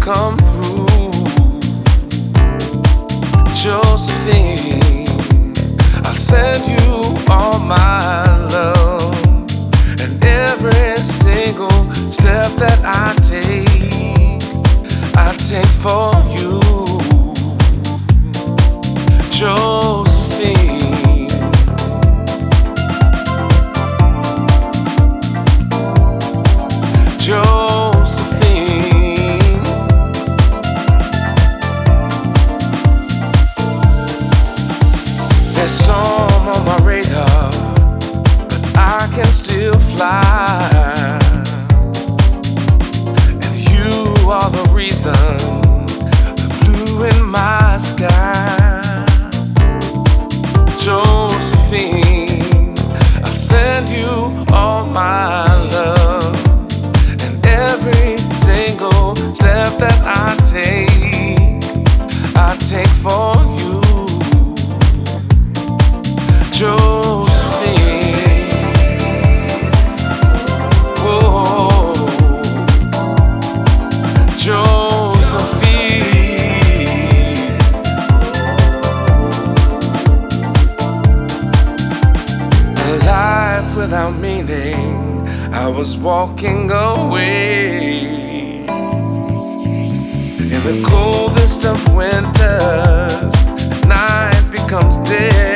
come through. Josephine, I'll send you all my love, and every single step that I take for you. Josephine, Josephine, there's storm on my radar, but I can still fly, and you are the reason, the blue in my sky. Josephine, I'll send you all my love, and every single step that I take for you. Josephine, oh, Josephine. Life without meaning, I was walking away. In the coldest of winters, night becomes day.